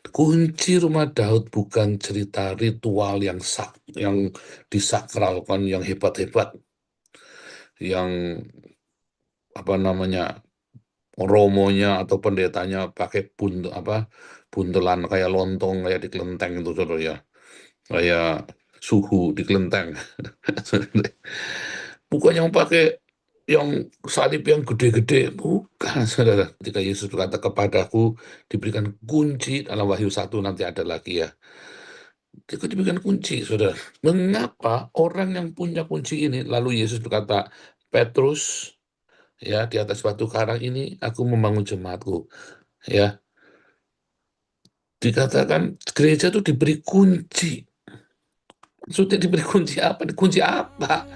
Kunci Rumah Daud bukan cerita ritual yang disakralkan, yang hebat-hebat, yang apa namanya, romonya atau pendetanya pakai buntelan kayak lontong kayak di kelenteng itu saudara ya, kayak suhu di kelenteng. Bukan yang pakai yang salib yang gede-gede, bukan saudara. Ketika Yesus berkata kepadaku diberikan kunci dalam Wahyu 1, nanti ada lagi ya. Dia diberikan kunci, saudara. Mengapa orang yang punya kunci ini, lalu Yesus berkata, Petrus, ya di atas batu karang ini aku membangun jemaatku. Ya, dikatakan gereja itu diberi kunci. Maksudnya diberi kunci apa? Kunci apa?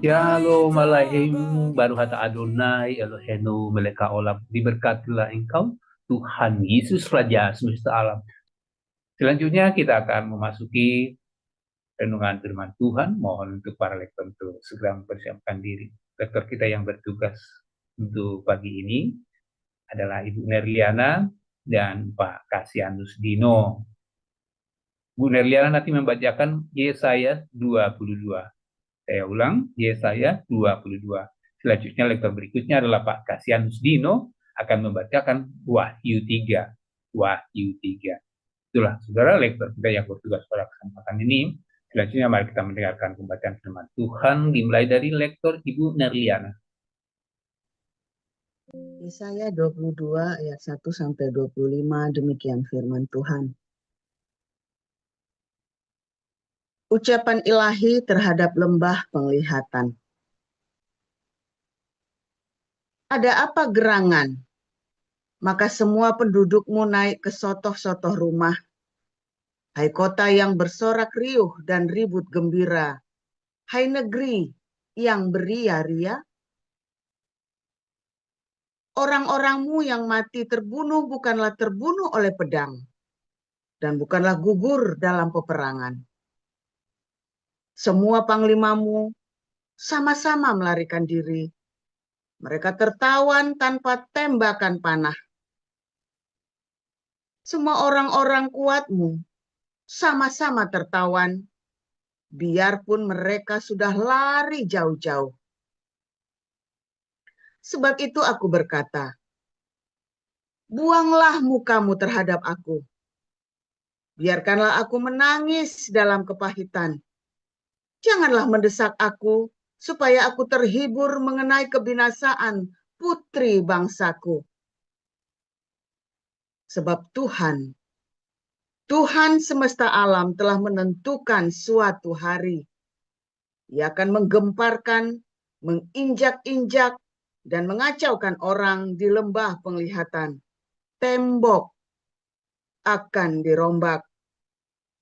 Shalom Aleichem, Baruch atah Adonai Eloheinu meleka olam. Diberkatilah engkau, Tuhan Yesus Raja semesta alam. Selanjutnya kita akan memasuki renungan firman Tuhan. Mohon untuk para lektor untuk segera mempersiapkan diri. Lektor kita yang bertugas untuk pagi ini adalah Ibu Nerliana dan Pak Kasianus Dino. Bu Nerliana nanti membacakan Yesaya 22. Saya ulang, Yesaya 22. Selanjutnya lektor berikutnya adalah Pak Kasianus Dino akan membacakan Wahyu 3. Wahyu 3. Itulah saudara lektor kita yang bertugas pada kesempatan ini. Selanjutnya mari kita mendengarkan pembacaan firman Tuhan dimulai dari lektor Ibu Nerliana. Yesaya 22 ayat 1 sampai 25, demikian firman Tuhan. Ucapan ilahi terhadap lembah penglihatan. Ada apa gerangan? Maka semua pendudukmu naik ke sotoh-sotoh rumah. Hai kota yang bersorak riuh dan ribut gembira. Hai negeri yang beria-ria. Orang-orangmu yang mati terbunuh bukanlah terbunuh oleh pedang, dan bukanlah gugur dalam peperangan. Semua panglimamu sama-sama melarikan diri. Mereka tertawan tanpa tembakan panah. Semua orang-orang kuatmu sama-sama tertawan, biarpun mereka sudah lari jauh-jauh. Sebab itu aku berkata, buanglah mukamu terhadap aku. Biarkanlah aku menangis dalam kepahitan. Janganlah mendesak aku, supaya aku terhibur mengenai kebinasaan putri bangsaku. Sebab Tuhan semesta alam telah menentukan suatu hari. Ia akan menggemparkan, menginjak-injak, dan mengacaukan orang di lembah penglihatan. Tembok akan dirombak,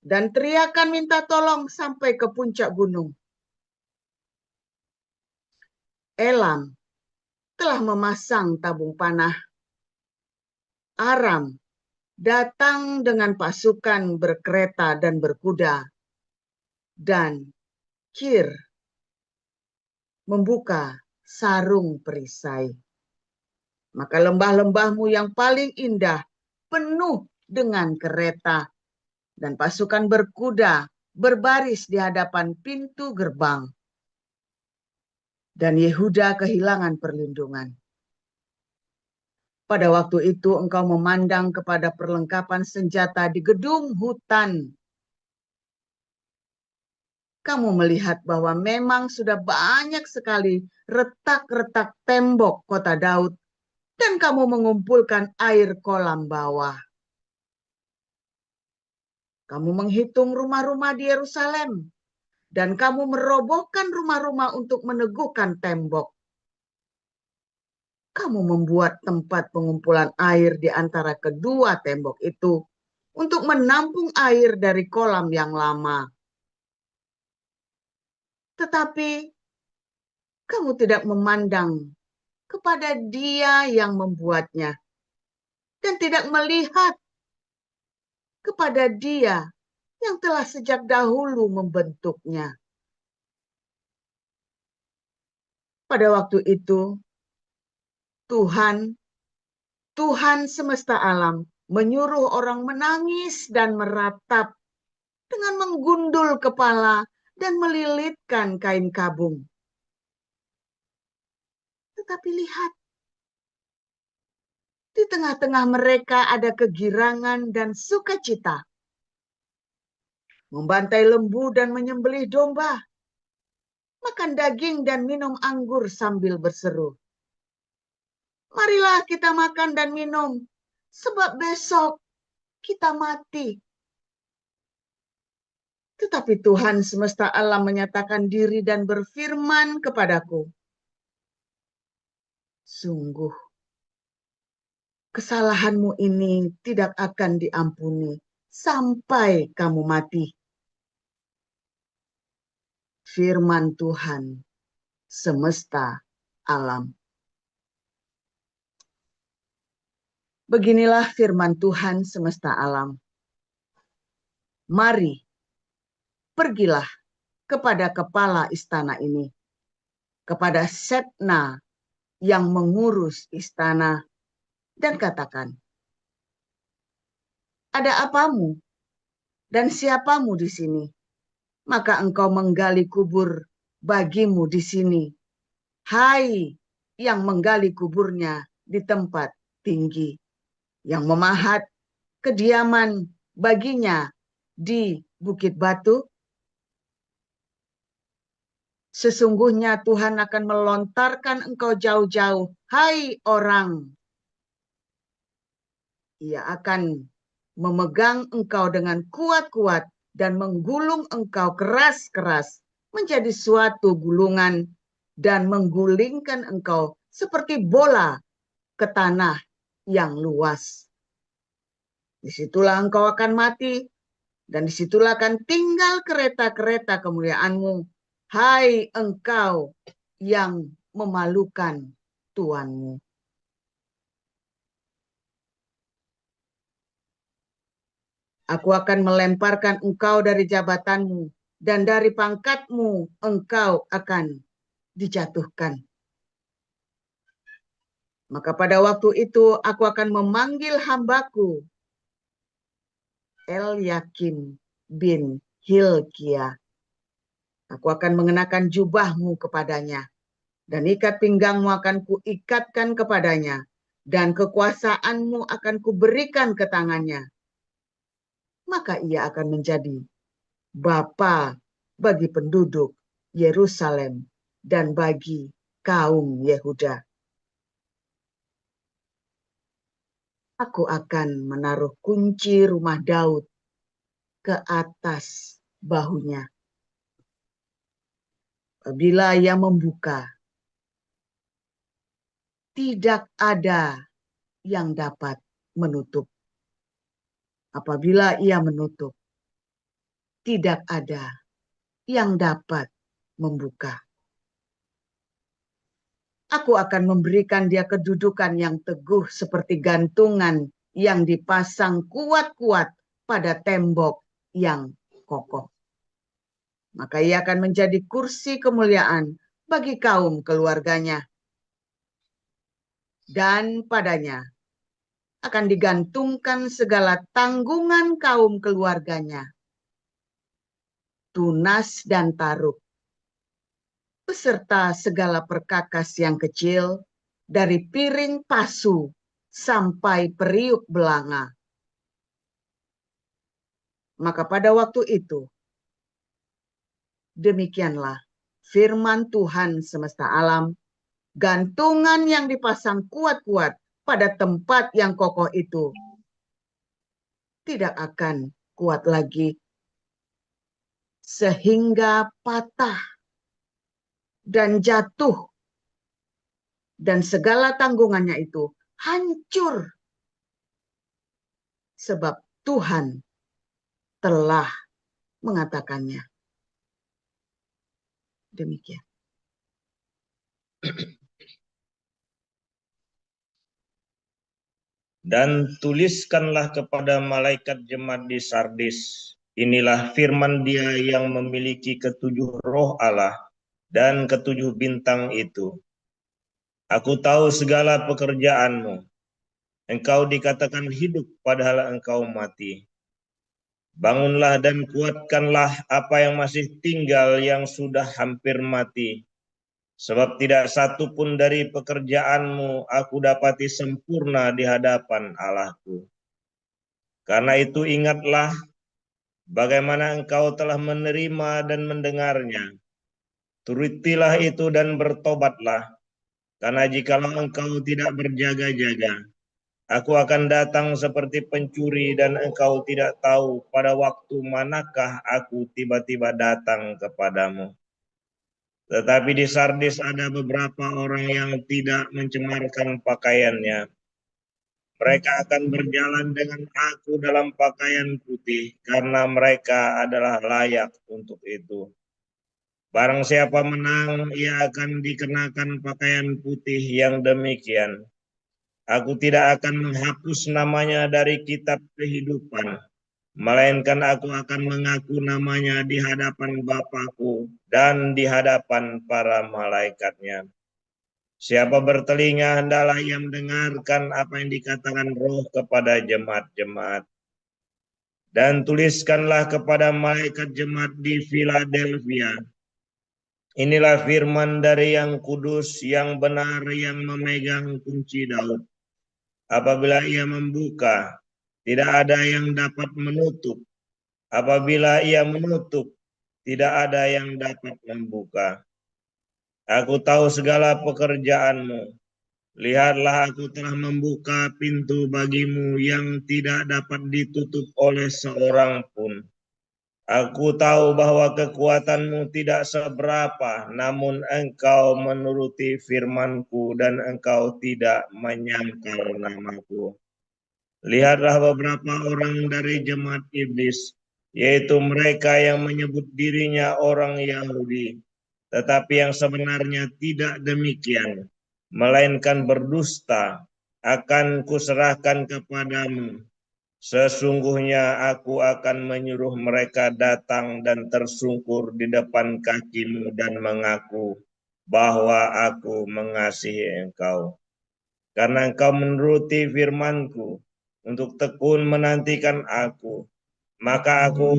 dan teriakan minta tolong sampai ke puncak gunung. Elam telah memasang tabung panah. Aram datang dengan pasukan berkereta dan berkuda. Dan Kir membuka sarung perisai. Maka lembah-lembahmu yang paling indah penuh dengan kereta, dan pasukan berkuda berbaris di hadapan pintu gerbang. Dan Yehuda kehilangan perlindungan. Pada waktu itu engkau memandang kepada perlengkapan senjata di gedung hutan. Kamu melihat bahwa memang sudah banyak sekali retak-retak tembok kota Daud, dan kamu mengumpulkan air kolam bawah. Kamu menghitung rumah-rumah di Yerusalem, dan kamu merobohkan rumah-rumah untuk meneguhkan tembok. Kamu membuat tempat pengumpulan air di antara kedua tembok itu untuk menampung air dari kolam yang lama. Tetapi kamu tidak memandang kepada Dia yang membuatnya, dan tidak melihat kepada Dia yang telah sejak dahulu membentuknya. Pada waktu itu, Tuhan Tuhan semesta alam menyuruh orang menangis dan meratap dengan menggundul kepala dan melilitkan kain kabung. Tetapi lihat, di tengah-tengah mereka ada kegirangan dan sukacita, membantai lembu dan menyembelih domba, makan daging dan minum anggur sambil berseru, "Marilah kita makan dan minum, sebab besok kita mati." Tetapi Tuhan semesta alam menyatakan diri dan berfirman kepadaku, "Sungguh, kesalahanmu ini tidak akan diampuni sampai kamu mati." Firman Tuhan semesta alam. Beginilah firman Tuhan semesta alam. Mari, pergilah kepada kepala istana ini, kepada Setna yang mengurus istana, dan katakan, "Ada apamu dan siapamu di sini? Maka engkau menggali kubur bagimu di sini, hai yang menggali kuburnya di tempat tinggi, yang memahat kediaman baginya di bukit batu. Sesungguhnya Tuhan akan melontarkan engkau jauh-jauh, hai orang. Ia akan memegang engkau dengan kuat-kuat dan menggulung engkau keras-keras menjadi suatu gulungan dan menggulingkan engkau seperti bola ke tanah yang luas. Disitulah engkau akan mati, dan disitulah akan tinggal kereta-kereta kemuliaanmu, hai engkau yang memalukan tuanmu." Aku akan melemparkan engkau dari jabatanmu, dan dari pangkatmu engkau akan dijatuhkan. Maka pada waktu itu aku akan memanggil hambaku, Elyakim bin Hilkia. Aku akan mengenakan jubahmu kepadanya, dan ikat pinggangmu akan kuikatkan kepadanya, dan kekuasaanmu akan kuberikan ke tangannya. Maka ia akan menjadi bapa bagi penduduk Yerusalem dan bagi kaum Yehuda. Aku akan menaruh kunci rumah Daud ke atas bahunya. Apabila ia membuka, tidak ada yang dapat menutup. Apabila ia menutup, tidak ada yang dapat membuka. Aku akan memberikan dia kedudukan yang teguh seperti gantungan yang dipasang kuat-kuat pada tembok yang kokoh. Maka ia akan menjadi kursi kemuliaan bagi kaum keluarganya. Dan padanya akan digantungkan segala tanggungan kaum keluarganya, tunas dan taruk, beserta segala perkakas yang kecil, dari piring pasu sampai periuk belanga. Maka pada waktu itu, demikianlah firman Tuhan semesta alam, gantungan yang dipasang kuat-kuat pada tempat yang kokoh itu tidak akan kuat lagi, sehingga patah dan jatuh, dan segala tanggungannya itu hancur, sebab Tuhan telah mengatakannya. Demikian. Dan tuliskanlah kepada malaikat jemaat di Sardis, inilah firman dia yang memiliki ketujuh roh Allah dan ketujuh bintang itu. Aku tahu segala pekerjaanmu, engkau dikatakan hidup padahal engkau mati. Bangunlah dan kuatkanlah apa yang masih tinggal yang sudah hampir mati. Sebab tidak satu pun dari pekerjaanmu aku dapati sempurna di hadapan Allahku. Karena itu ingatlah bagaimana engkau telah menerima dan mendengarnya. Turutilah itu dan bertobatlah. Karena jikalau engkau tidak berjaga-jaga, aku akan datang seperti pencuri dan engkau tidak tahu pada waktu manakah aku tiba-tiba datang kepadamu. Tetapi di Sardis ada beberapa orang yang tidak mencemarkan pakaiannya. Mereka akan berjalan dengan aku dalam pakaian putih karena mereka adalah layak untuk itu. Barang siapa menang, ia akan dikenakan pakaian putih yang demikian. Aku tidak akan menghapus namanya dari kitab kehidupan, melainkan aku akan mengaku namanya di hadapan Bapa-Ku dan di hadapan para malaikatnya. Siapa bertelinga hendaklah ia mendengarkan apa yang dikatakan Roh kepada jemaat-jemaat. Dan tuliskanlah kepada malaikat jemaat di Philadelphia. Inilah firman dari yang kudus, yang benar, yang memegang kunci Daud. Apabila ia membuka, tidak ada yang dapat menutup. Apabila ia menutup, tidak ada yang dapat membuka. Aku tahu segala pekerjaanmu. Lihatlah, aku telah membuka pintu bagimu yang tidak dapat ditutup oleh seorang pun. Aku tahu bahwa kekuatanmu tidak seberapa, namun engkau menuruti firmanku dan engkau tidak menyangkal namaku. Lihatlah beberapa orang dari jemaat iblis, yaitu mereka yang menyebut dirinya orang Yahudi, tetapi yang sebenarnya tidak demikian, melainkan berdusta, akan kuserahkan kepadamu. Sesungguhnya aku akan menyuruh mereka datang dan tersungkur di depan kakimu dan mengaku bahwa aku mengasihi engkau. Karena engkau menuruti firmanku untuk tekun menantikan aku, maka aku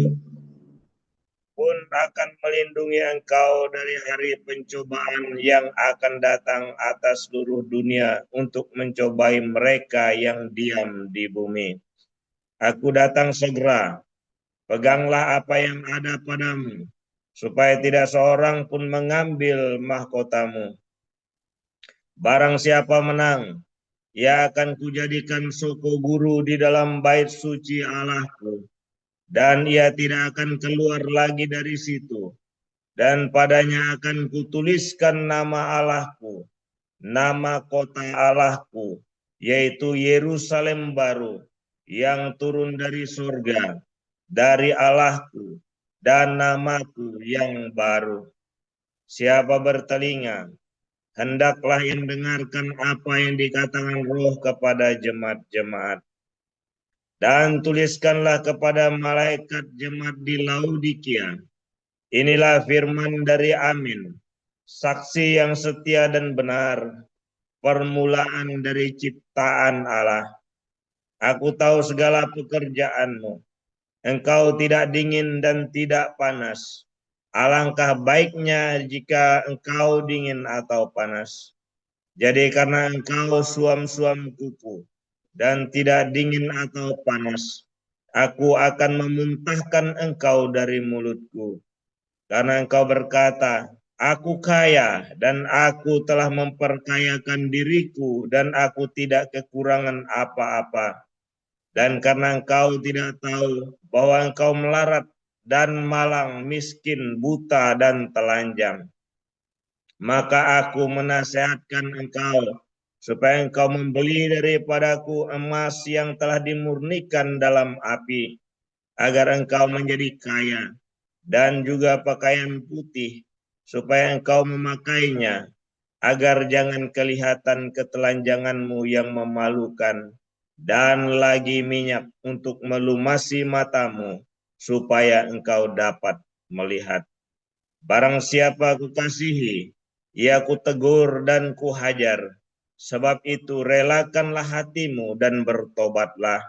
pun akan melindungi engkau dari hari pencobaan yang akan datang atas seluruh dunia untuk mencobai mereka yang diam di bumi. Aku datang segera, peganglah apa yang ada padamu, supaya tidak seorang pun mengambil mahkotamu. Barang siapa menang, ia akan kujadikan suku guru di dalam bait suci Allahku, dan ia tidak akan keluar lagi dari situ. Dan padanya akan kutuliskan nama Allahku, nama kota Allahku, yaitu Yerusalem baru, yang turun dari surga, dari Allahku, dan namaku yang baru. Siapa bertelinga, hendaklah yang dengarkan apa yang dikatakan Roh kepada jemaat-jemaat. Dan tuliskanlah kepada malaikat jemaat di Laodikia. Inilah firman dari Amin, saksi yang setia dan benar, permulaan dari ciptaan Allah. Aku tahu segala pekerjaanmu. Engkau tidak dingin dan tidak panas. Alangkah baiknya jika engkau dingin atau panas. Jadi karena engkau suam-suam kuku dan tidak dingin atau panas, aku akan memuntahkan engkau dari mulutku. Karena engkau berkata, aku kaya dan aku telah memperkayakan diriku dan aku tidak kekurangan apa-apa. Dan karena engkau tidak tahu bahwa engkau melarat dan malang, miskin, buta, dan telanjang, maka aku menasihatkan engkau supaya engkau membeli daripadaku emas yang telah dimurnikan dalam api, agar engkau menjadi kaya, dan juga pakaian putih, supaya engkau memakainya, agar jangan kelihatan ketelanjanganmu yang memalukan, dan lagi minyak untuk melumasi matamu, supaya engkau dapat melihat. Barang siapa kukasihi, ia kutegur dan kuhajar. Sebab itu relakanlah hatimu dan bertobatlah.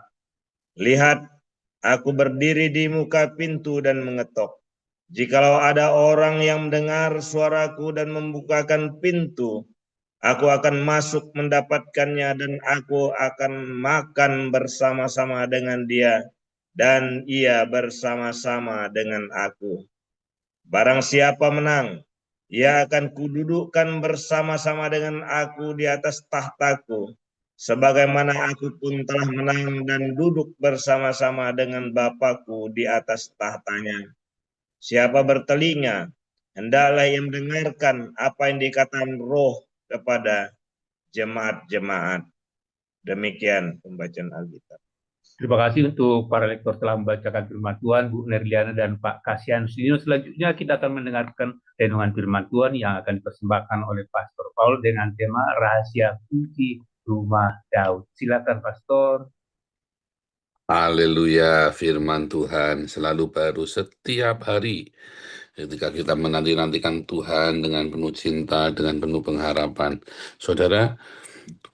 Lihat, aku berdiri di muka pintu dan mengetok. Jikalau ada orang yang mendengar suaraku dan membukakan pintu, aku akan masuk mendapatkannya dan aku akan makan bersama-sama dengan dia dan ia bersama-sama dengan aku. Barang siapa menang, ia akan kududukkan bersama-sama dengan aku di atas tahtaku, sebagaimana aku pun telah menang dan duduk bersama-sama dengan Bapakku di atas tahtanya. Siapa bertelinga, hendaklah ia mendengarkan apa yang dikatakan Roh kepada jemaat-jemaat. Demikian pembacaan Alkitab. Terima kasih untuk para lektor telah membacakan firman Tuhan, Bu Nerliana dan Pak Kasihan Sudino. Selanjutnya kita akan mendengarkan renungan firman Tuhan yang akan dipersembahkan oleh Pastor Paul dengan tema Rahasia Kunci Rumah Daud. Silakan Pastor. Haleluya, firman Tuhan selalu baru setiap hari. Ketika kita menanti-nantikan Tuhan dengan penuh cinta, dengan penuh pengharapan. Saudara,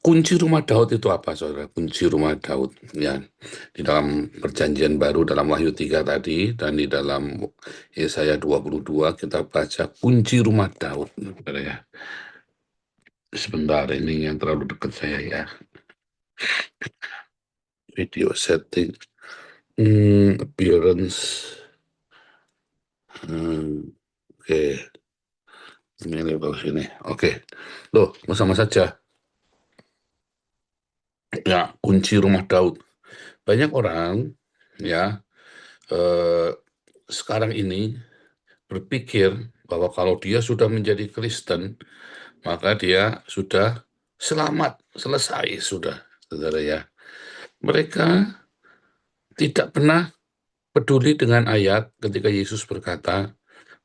kunci rumah Daud itu apa, saudara? Kunci rumah Daud, ya. Di dalam perjanjian baru, dalam Wahyu 3 tadi, dan di dalam Yesaya 22, kita baca kunci rumah Daud, saudara ya. Sebentar, ini yang terlalu dekat saya ya. Video setting. Appearance. Oke. Ini bagus ini. Oke. Loh, sama saja. Ya, kunci rumah Daud. Banyak orang ya sekarang ini berpikir bahwa kalau dia sudah menjadi Kristen, maka dia sudah selamat, selesai sudah, saudara ya. Mereka tidak pernah peduli dengan ayat ketika Yesus berkata,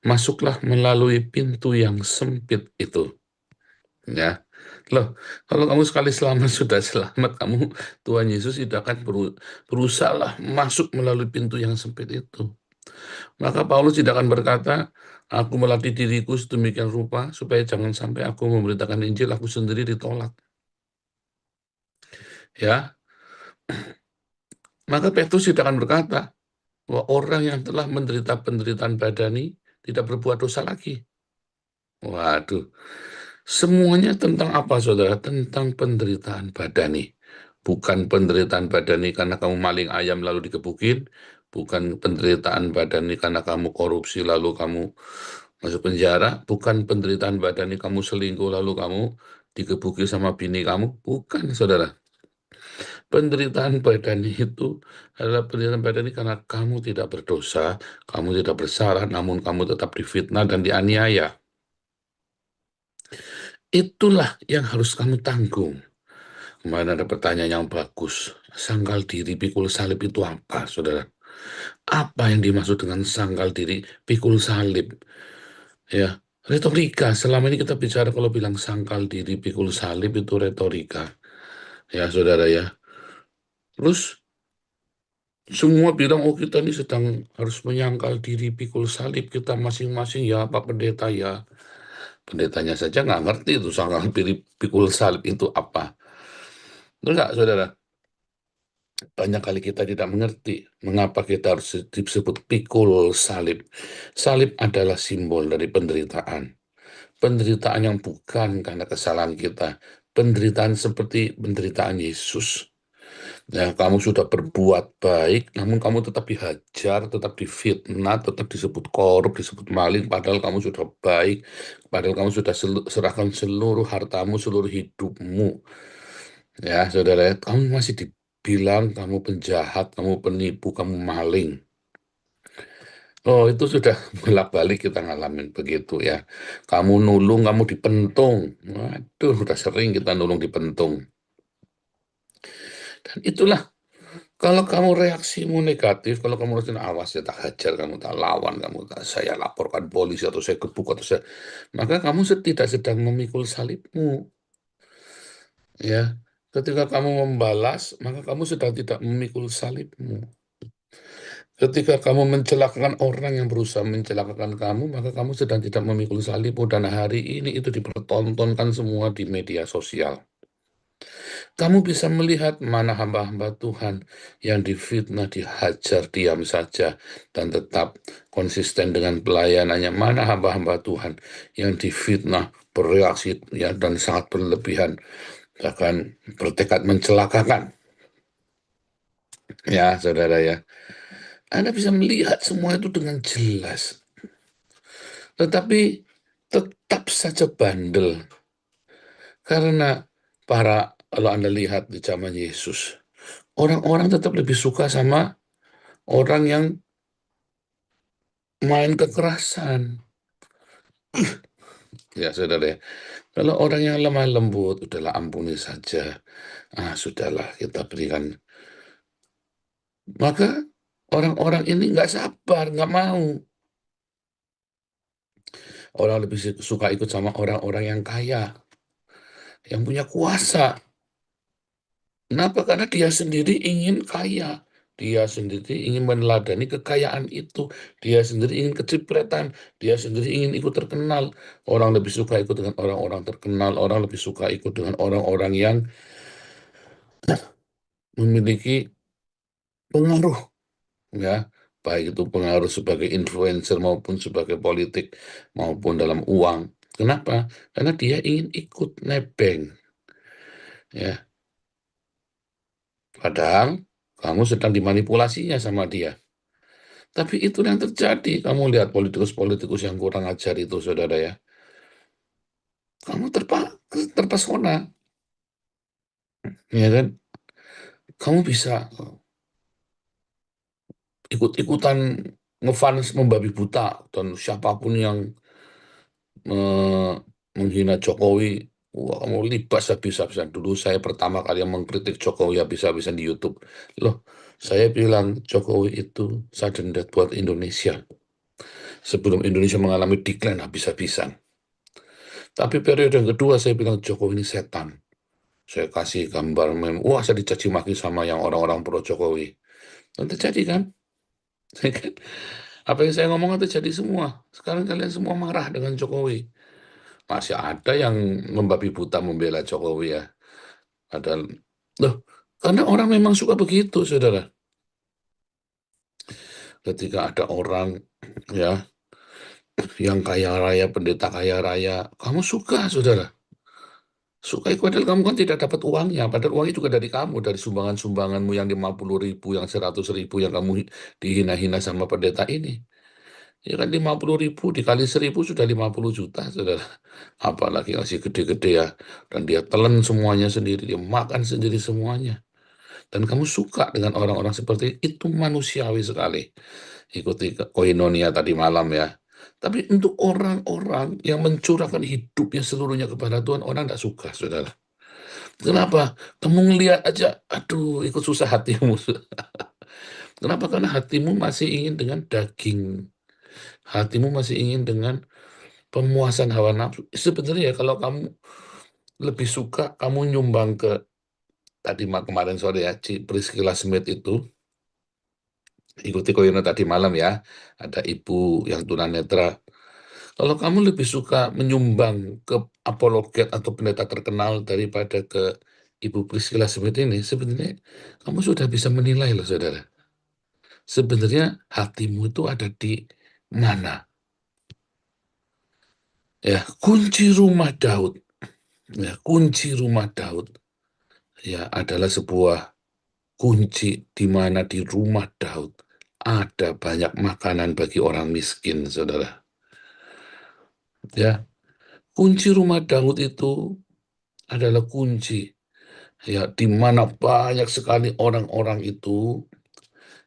masuklah melalui pintu yang sempit itu. Ya, loh, kalau kamu sekali selamat sudah selamat, kamu Tuhan Yesus tidak akan berusaha masuk melalui pintu yang sempit itu. Maka Paulus tidak akan berkata, aku melatih diriku sedemikian rupa supaya jangan sampai aku memberitakan Injil aku sendiri ditolak. Ya, maka Petrus tidak akan berkata bahwa orang yang telah menderita penderitaan badani tidak berbuat dosa lagi. Waduh, semuanya tentang apa, saudara? Tentang penderitaan badani. Bukan penderitaan badani karena kamu maling ayam lalu dikebukin, bukan penderitaan badani karena kamu korupsi lalu kamu masuk penjara, bukan penderitaan badani kamu selingkuh lalu kamu dikebuki sama bini kamu, bukan, saudara. Penderitaan badani itu adalah penderitaan badani karena kamu tidak berdosa, kamu tidak bersalah, namun kamu tetap difitnah dan dianiaya. Itulah yang harus kamu tanggung. Kemarin ada pertanyaan yang bagus. Sangkal diri pikul salib itu apa, saudara? Apa yang dimaksud dengan sangkal diri pikul salib? Ya, retorika. Selama ini kita bicara kalau bilang sangkal diri pikul salib itu retorika. Ya, saudara ya. Terus semua bilang, oh kita ini sedang harus menyangkal diri pikul salib kita masing-masing ya, Pak Pendeta ya. Pendetanya saja nggak ngerti itu sangkal diri pikul salib itu apa. Enggak, saudara. Banyak kali kita tidak mengerti mengapa kita harus disebut pikul salib. Salib adalah simbol dari penderitaan. Penderitaan yang bukan karena kesalahan kita. Penderitaan seperti penderitaan Yesus. Ya, kamu sudah berbuat baik, namun kamu tetap dihajar, tetap difitnah, tetap disebut korup, disebut maling, padahal kamu sudah baik, padahal kamu sudah serahkan seluruh hartamu, seluruh hidupmu. Ya, saudara, kamu masih dibilang kamu penjahat, kamu penipu, kamu maling. Oh, itu sudah bolak-balik kita ngalamin begitu ya. Kamu nulung, kamu dipentung. Waduh, sudah sering kita nulung dipentung. Dan itulah, kalau kamu reaksimu negatif, kalau kamu reaksi awas ya tak hajar, kamu tak lawan, kamu tak saya laporkan polisi atau saya gebuk atau saya, maka kamu tidak sedang memikul salibmu. Ya, ketika kamu membalas, maka kamu sedang tidak memikul salibmu. Ketika kamu mencelakakan orang yang berusaha mencelakakan kamu, maka kamu sedang tidak memikul salibmu. Dan hari ini itu dipertontonkan semua di media sosial. Kamu bisa melihat mana hamba-hamba Tuhan yang difitnah, dihajar diam saja, dan tetap konsisten dengan pelayanannya. Mana hamba-hamba Tuhan yang difitnah, bereaksi ya, dan sangat berlebihan, bahkan bertekad mencelakakan. Ya, saudara ya. Anda bisa melihat semua itu dengan jelas. Tetapi tetap saja bandel. Karena kalau Anda lihat di zaman Yesus, orang-orang tetap lebih suka sama orang yang main kekerasan. Ya, saudara ya. Kalau orang yang lemah lembut, udahlah ampuni saja. Sudahlah kita berikan. Maka orang-orang ini nggak sabar, nggak mau. Orang lebih suka ikut sama orang-orang yang kaya, yang punya kuasa. Kenapa? Karena dia sendiri ingin kaya. Dia sendiri ingin meneladani kekayaan itu. Dia sendiri ingin kecipratan. Dia sendiri ingin ikut terkenal. Orang lebih suka ikut dengan orang-orang terkenal. Orang lebih suka ikut dengan orang-orang yang memiliki pengaruh. Ya, baik itu pengaruh sebagai influencer maupun sebagai politik maupun dalam uang. Kenapa? Karena dia ingin ikut nebeng. Ya, padahal kamu sedang dimanipulasinya sama dia. Tapi itu yang terjadi. Kamu lihat politikus-politikus yang kurang ajar itu, saudara ya. Kamu terpesona, ya kan? Kamu bisa ikut-ikutan ngefans membabi buta, dan siapapun yang menghina Jokowi, wah, kamu libas habis-habisan. Dulu saya pertama kali yang mengkritik Jokowi habis-habisan di YouTube. Loh, saya bilang Jokowi itu sudden death buat Indonesia. Sebelum Indonesia mengalami decline habis-habisan. Tapi periode yang kedua saya bilang Jokowi ini setan. Saya kasih gambar meme, wah saya dicaci maki sama yang orang-orang pro Jokowi. Dan terjadi kan? Apa yang saya ngomong itu terjadi semua. Sekarang kalian semua marah dengan Jokowi. Masih ada yang membabi buta membela Jokowi ya. Padahal, loh, karena orang memang suka begitu, saudara. Ketika ada orang ya yang kaya raya, pendeta kaya raya, kamu suka, saudara. Suka itu padahal kamu kan tidak dapat uangnya, padahal uangnya juga dari kamu, dari sumbangan-sumbanganmu yang 50.000, yang 100.000 yang kamu dihina-hina sama pendeta ini. Ya kan 50.000 dikali 1.000 sudah 50 juta, saudara. Apalagi kasih gede-gede ya. Dan dia telan semuanya sendiri, dia makan sendiri semuanya. Dan kamu suka dengan orang-orang seperti itu, manusiawi sekali. Ikuti koinonia tadi malam ya. Tapi untuk orang-orang yang mencurahkan hidupnya seluruhnya kepada Tuhan, orang tidak suka, saudara. Kenapa? Kamu ngelihat aja, aduh, ikut susah hatimu. Kenapa? Karena hatimu masih ingin dengan daging. Hatimu masih ingin dengan pemuasan hawa nafsu. Sebenarnya kalau kamu lebih suka, kamu nyumbang ke, tadi kemarin sore ya, Priscilla Smith itu, ikuti koyono tadi malam ya, ada ibu yang tunanetra. Kalau kamu lebih suka menyumbang ke apologet atau pendeta terkenal daripada ke Ibu Priscilla Smith ini, sebenarnya kamu sudah bisa menilai loh, saudara. Sebenarnya hatimu itu ada di mana? Ya, kunci rumah Daud. Ya, kunci rumah Daud ya adalah sebuah kunci di mana di rumah Daud ada banyak makanan bagi orang miskin, saudara. Ya, kunci rumah Daud itu adalah kunci ya di mana banyak sekali orang-orang itu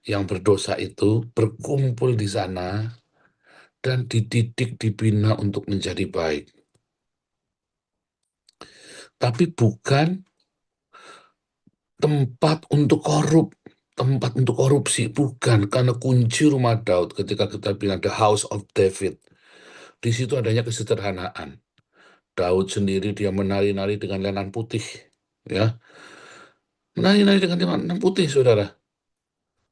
yang berdosa itu berkumpul di sana dan dididik, dibina untuk menjadi baik. Tapi bukan tempat untuk tempat untuk korupsi, bukan. Karena kunci rumah Daud, ketika kita bilang the house of David, di situ adanya kesederhanaan. Daud sendiri dia menari-nari dengan lenan putih, ya, menari-nari dengan lenan putih, saudara.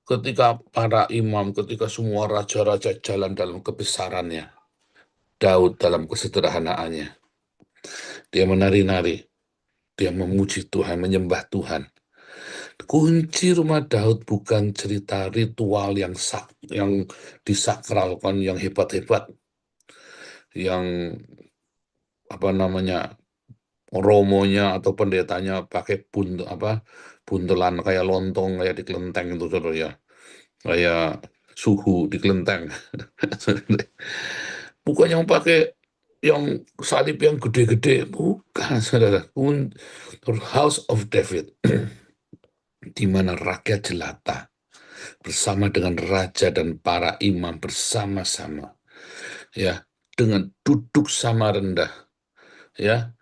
Ketika para imam, ketika semua raja-raja jalan dalam kebesarannya, Daud dalam kesederhanaannya, dia menari-nari. dia memuji Tuhan, menyembah Tuhan. Kunci rumah Daud bukan cerita ritual yang disakralkan, yang hebat-hebat, yang apa namanya, romonya atau pendetanya pakai buntelan kayak lontong, kayak di kelenteng itu, saudara ya, kayak suhu di kelenteng. Bukan yang pakai yang salib yang gede-gede, bukan, saudara. House of David, di mana rakyat jelata bersama dengan raja dan para imam bersama-sama, ya, dengan duduk sama rendah, ya,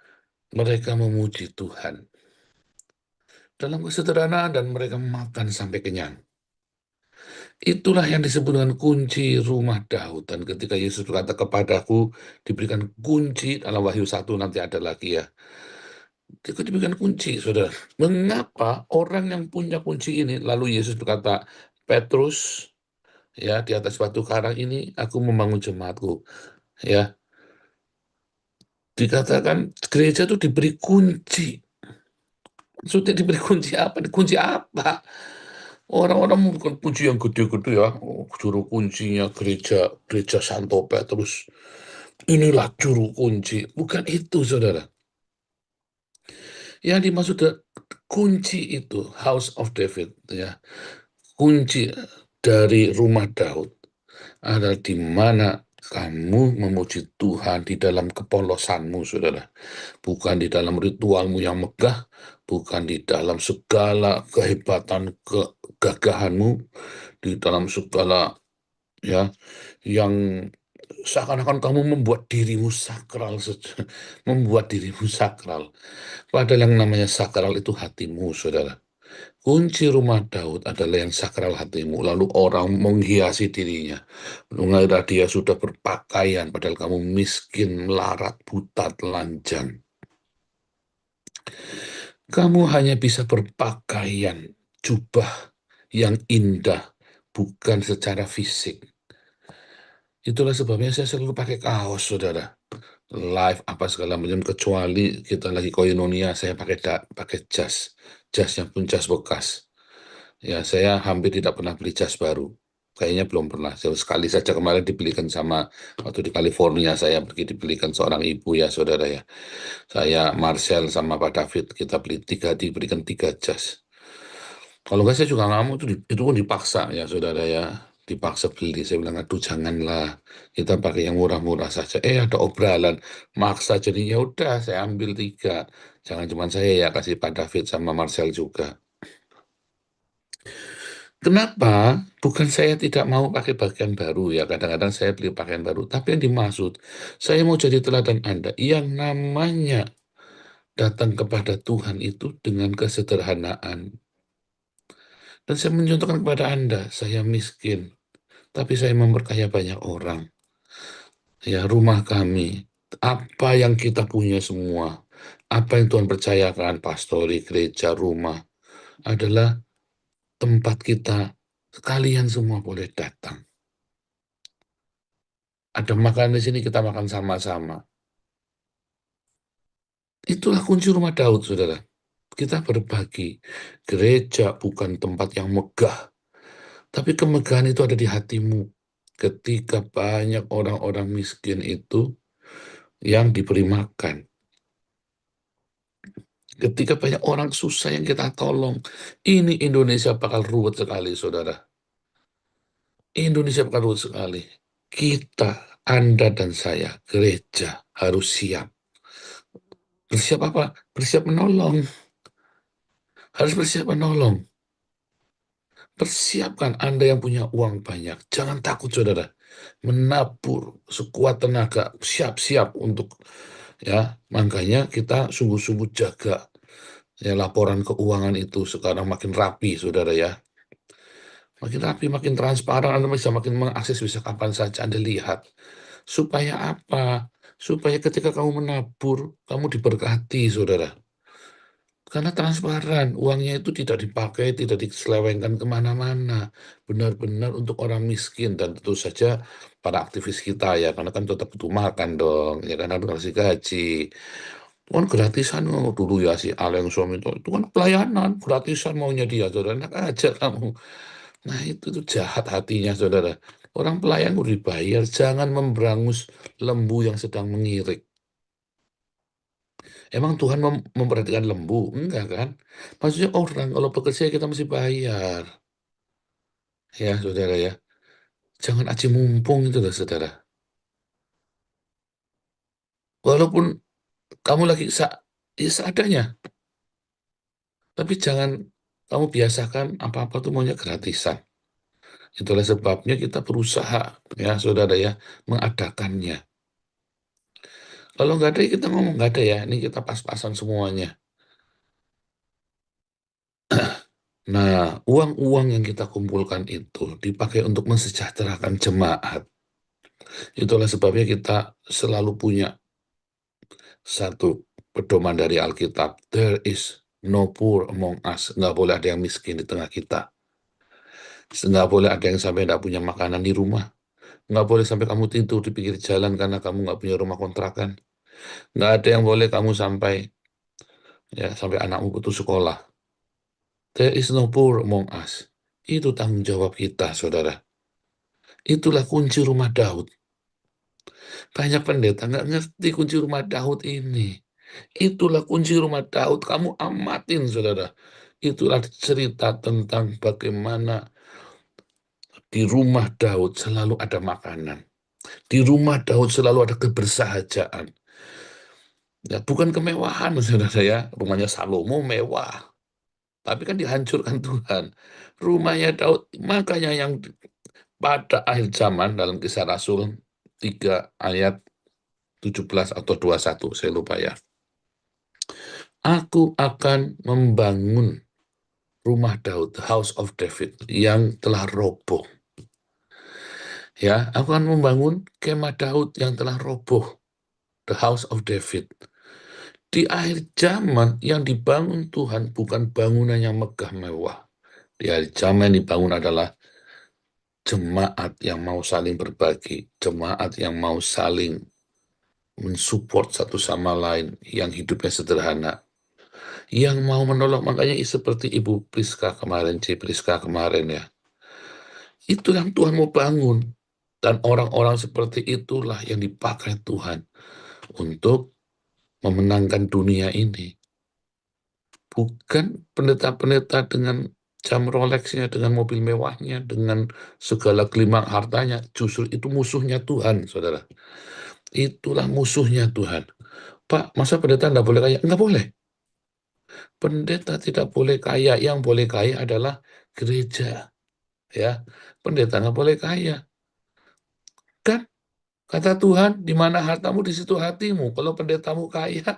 mereka memuji Tuhan dalam kesederhanaan dan mereka makan sampai kenyang. Itulah yang disebut dengan kunci rumah Daud. Dan ketika Yesus berkata kepadaku, diberikan kunci, dalam Wahyu 1 nanti ada lagi ya. Dia diberikan kunci, saudara. Mengapa orang yang punya kunci ini, lalu Yesus berkata, Petrus, ya, di atas batu karang ini aku membangun jemaatku. Ya, dikatakan gereja itu diberi kunci. Maksudnya diberi kunci apa? Kunci apa? Orang-orang bukan kunci yang gede-gede ya. Juru kuncinya gereja Santo Petrus. Inilah juru kunci. Bukan itu, saudara. Yang dimaksud kunci itu House of David, ya. Kunci dari rumah Daud adalah di mana kamu memuji Tuhan di dalam kepolosanmu, saudara. Bukan di dalam ritualmu yang megah, bukan di dalam segala kehebatan, kegagahanmu, di dalam segala, ya, yang seakan-akan kamu membuat dirimu sakral, membuat dirimu sakral. Padahal yang namanya sakral itu hatimu, saudara. Kunci rumah Daud adalah yang sakral hatimu. Lalu orang menghiasi dirinya, mengira dia sudah berpakaian, padahal kamu miskin, melarat, buta, telanjang. Kamu hanya bisa berpakaian jubah yang indah, bukan secara fisik. Itulah sebabnya saya selalu pakai kaos, saudara. Live apa segala macam, kecuali kita lagi koinonia, saya pakai jas yang pun jas bekas. Ya, saya hampir tidak pernah beli jas baru. Kayaknya belum pernah. Sekali saja kemarin dibelikan waktu di California, saya pergi dibelikan seorang ibu ya, saudara ya. Saya, Marcel, sama Pak David, kita diberikan 3 jas. Kalau enggak saya juga nggak mau, itu pun dipaksa ya, saudara ya. Dipaksa beli. Saya bilang, aduh janganlah, kita pakai yang murah-murah saja. Ada obrolan, maksa, jadi ya udah saya ambil 3. Jangan cuma saya ya, kasih Pak David sama Marcel juga. Kenapa? Bukan saya tidak mau pakai pakaian baru ya, kadang-kadang saya beli pakaian baru. Tapi yang dimaksud, saya mau jadi teladan Anda. Yang namanya datang kepada Tuhan itu dengan kesederhanaan. Dan saya mencontohkan kepada Anda, saya miskin, tapi saya memperkaya banyak orang. Ya, rumah kami, apa yang kita punya semua, apa yang Tuhan percayakan, pastori, gereja, rumah, adalah tempat kita, kalian semua boleh datang. Ada makan di sini, kita makan sama-sama. Itulah kunci rumah Daud, saudara. Kita berbagi. Gereja bukan tempat yang megah, tapi kemegahan itu ada di hatimu. Ketika banyak orang-orang miskin itu yang diberi makan. Ketika banyak orang susah yang kita tolong. Ini Indonesia bakal ruwet sekali, saudara. Indonesia bakal ruwet sekali. Kita, Anda dan saya, gereja harus siap. Bersiap apa? Bersiap menolong. Harus bersiap menolong. Persiapkan Anda yang punya uang banyak. Jangan takut, saudara. Menabur sekuat tenaga. Siap-siap untuk, ya, makanya kita sungguh-sungguh jaga. Ya, laporan keuangan itu sekarang makin rapi, saudara ya. Makin rapi, makin transparan, Anda bisa makin mengakses, bisa kapan saja Anda lihat. Supaya apa? Supaya ketika kamu menabur, kamu diberkati, saudara. Karena transparan, uangnya itu tidak dipakai, tidak diselewengkan kemana-mana. Benar-benar untuk orang miskin, dan tentu saja para aktivis kita ya, karena kan tetap butuh makan dong, ya kan harus kasih gaji. Kan gratisan dulu ya si Al yang suami itu kan pelayanan gratisan maunya dia, saudara. Enak aja kamu. Nah itu tuh jahat hatinya, saudara. Orang pelayan udah dibayar, jangan memberangus lembu yang sedang mengirik. Emang Tuhan memperhatikan lembu? Enggak kan? Maksudnya orang kalau bekerja kita mesti bayar. Ya, saudara ya. Jangan aji mumpung itu loh, saudara. Walaupun kamu lagi ya seadanya, tapi jangan kamu biasakan apa-apa tuh maunya gratisan. Itulah sebabnya kita berusaha, ya saudara ya, mengadakannya. Kalau nggak ada, ya kita ngomong nggak ada ya, ini kita pas-pasan semuanya. Nah, uang-uang yang kita kumpulkan itu dipakai untuk mensejahterakan jemaat. Itulah sebabnya kita selalu punya satu pedoman dari Alkitab. There is no poor among us. Nggak boleh ada yang miskin di tengah kita. Nggak boleh ada yang sampai nggak punya makanan di rumah. Nggak boleh sampai kamu tidur di pinggir jalan karena kamu nggak punya rumah kontrakan. Nggak ada yang boleh kamu sampai anakmu putus sekolah. There is no poor among us. Itu tanggung jawab kita, saudara. Itulah kunci rumah Daud. Banyak pendeta nggak ngerti kunci rumah Daud ini. Itulah kunci rumah Daud. Kamu amatin, saudara. Itulah cerita tentang bagaimana di rumah Daud selalu ada makanan. Di rumah Daud selalu ada kebersahajaan. Ya, bukan kemewahan, saudara ya. Rumahnya Salomo mewah. Tapi kan dihancurkan Tuhan. Rumahnya Daud, makanya yang pada akhir zaman dalam Kisah Rasul 3 ayat 17 atau 21, saya lupa ya. Aku akan membangun rumah Daud, the house of David, yang telah roboh. Ya, aku akan membangun kemah Daud yang telah roboh, the house of David. Di akhir zaman yang dibangun Tuhan bukan bangunan yang megah mewah. Di akhir zaman yang dibangun adalah jemaat yang mau saling berbagi, jemaat yang mau saling mensupport satu sama lain, yang hidupnya sederhana, yang mau menolong. Makanya seperti Ibu Priska kemarin, Priska kemarin ya, itu yang Tuhan mau bangun. Dan orang-orang seperti itulah yang dipakai Tuhan untuk memenangkan dunia ini. Bukan pendeta-pendeta dengan jam Rolex-nya, dengan mobil mewahnya, dengan segala gelimang hartanya. Justru itu musuhnya Tuhan, saudara. Itulah musuhnya Tuhan. Pak, masa pendeta nggak boleh kaya? Nggak boleh. Pendeta tidak boleh kaya. Yang boleh kaya adalah gereja. Ya, pendeta nggak boleh kaya. Kan, kata Tuhan, di mana hartamu, di situ hatimu. Kalau pendetamu kaya,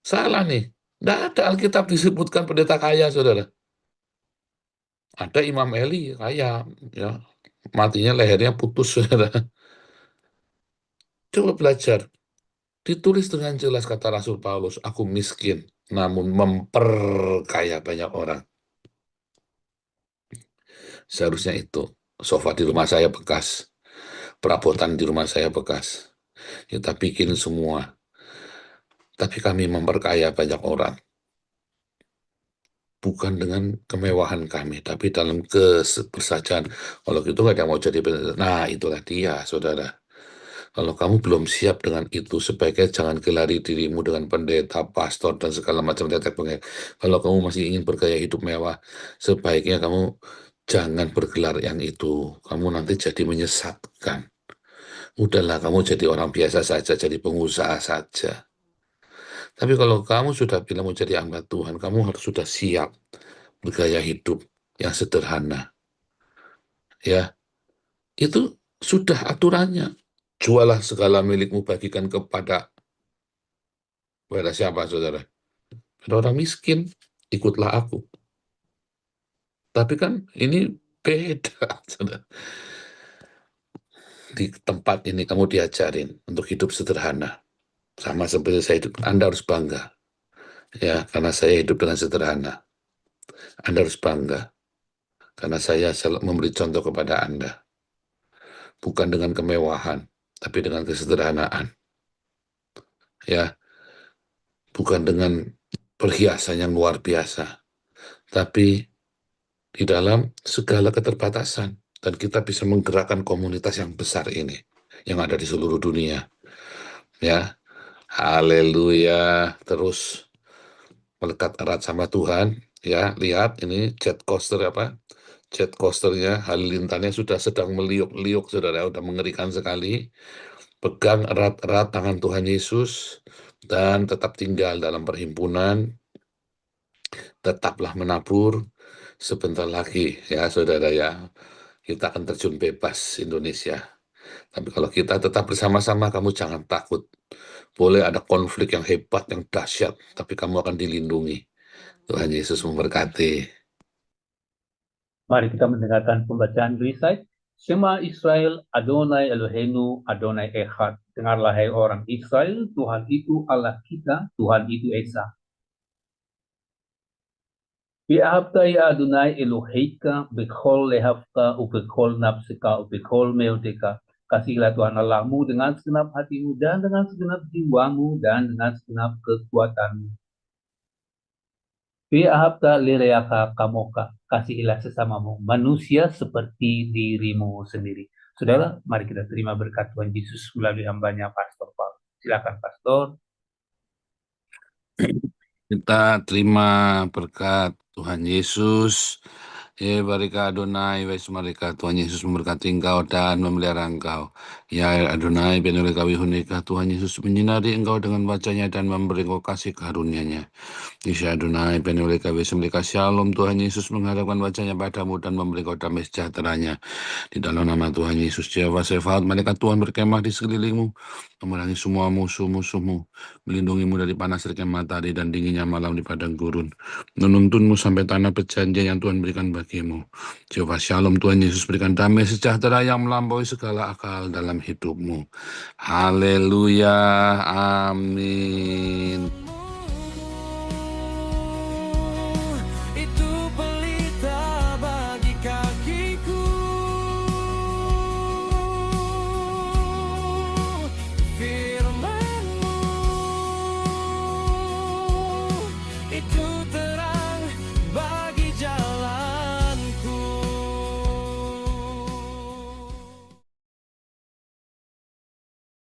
salah nih. Nggak ada Alkitab disebutkan pendeta kaya, saudara. Ada Imam Eli kaya, ya, matinya lehernya putus, saudara. Coba belajar. Ditulis dengan jelas kata Rasul Paulus, aku miskin, namun memperkaya banyak orang. Seharusnya itu. Sofa di rumah saya bekas. Perabotan di rumah saya bekas. Kita bikin semua. Tapi kami memperkaya banyak orang. Bukan dengan kemewahan kami, tapi dalam kebersajaan. Kalau gitu nggak ada yang mau jadi pendeta. Nah, itulah dia, saudara. Kalau kamu belum siap dengan itu, sebaiknya jangan gelari dirimu dengan pendeta, pastor, dan segala macam tetek bengek. Kalau kamu masih ingin bergaya hidup mewah, sebaiknya kamu jangan bergelar yang itu. Kamu nanti jadi menyesatkan. Udahlah, kamu jadi orang biasa saja, jadi pengusaha saja. Tapi kalau kamu sudah bilang mau jadi hamba Tuhan, kamu harus sudah siap bergaya hidup yang sederhana. Ya, itu sudah aturannya. Jualah segala milikmu, bagikan kepada siapa, saudara? Pada orang miskin, ikutlah aku. Tapi kan ini beda, saudara. Di tempat ini kamu diajarin untuk hidup sederhana. Sama seperti saya hidup, Anda harus bangga. Ya, karena saya hidup dengan sederhana. Anda harus bangga. Karena saya memberi contoh kepada Anda. Bukan dengan kemewahan, tapi dengan kesederhanaan. Ya, bukan dengan perhiasan yang luar biasa, tapi di dalam segala keterbatasan, dan kita bisa menggerakkan komunitas yang besar ini, yang ada di seluruh dunia. Ya, haleluya. Terus melekat erat sama Tuhan. Ya, lihat ini jet coaster jet coasternya, halilintarnya sudah sedang meliuk-liuk, saudara, udah mengerikan sekali. Pegang erat-erat tangan Tuhan Yesus dan tetap tinggal dalam perhimpunan, tetaplah menabur. Sebentar lagi ya saudara ya, kita akan terjun bebas Indonesia. Tapi kalau kita tetap bersama-sama, kamu jangan takut. Boleh ada konflik yang hebat, yang dahsyat, tapi kamu akan dilindungi. Tuhan Yesus memberkati. Mari kita mendengarkan pembacaan Risai. Shema Israel, Adonai Eloheinu, Adonai Echad. Dengarlah hai orang Israel, Tuhan itu Allah kita, Tuhan itu Esa. Bi'ahabta ya Adonai Eloheika, Bechol lehavka, Ubechol nafsika, Ubechol meodeka. Kasihlah Tuhan Allahmu dengan segenap hatimu, dan dengan segenap jiwamu, dan dengan segenap kekuatanmu. Bi'ahabta lireaka kamoka. Kasihilah sesamamu, manusia seperti dirimu sendiri. Saudara, mari kita terima berkat Tuhan Yesus melalui hambanya Pastor Paul. Silakan Pastor. Kita terima berkat Tuhan Yesus. Ya, barika Adonai, Marika, Tuhan Yesus memberkati engkau dan memelihara engkau. Ya Adonai, benoleka wihunika, Tuhan Yesus menyinari engkau dengan wajahnya dan memberi engkau kasih karunia-Nya. Isya Adonai, benoleka mereka shalom, Tuhan Yesus menghadapkan wajahnya padamu dan memberi engkau damai sejahtera-Nya. Di dalam nama Tuhan Yesus, Jehovah Sefaot, malaikat Tuhan berkemah di sekelilingmu, memerangi semua musuh-musuhmu, melindungimu dari panas terik matahari dan dinginnya malam di padang gurun, menuntunmu sampai tanah perjanjian yang Tuhan berikan bagimu. Jehovah Shalom, Tuhan Yesus berikan damai sejahtera yang melampaui segala akal dalam hidupmu. Haleluya, amin.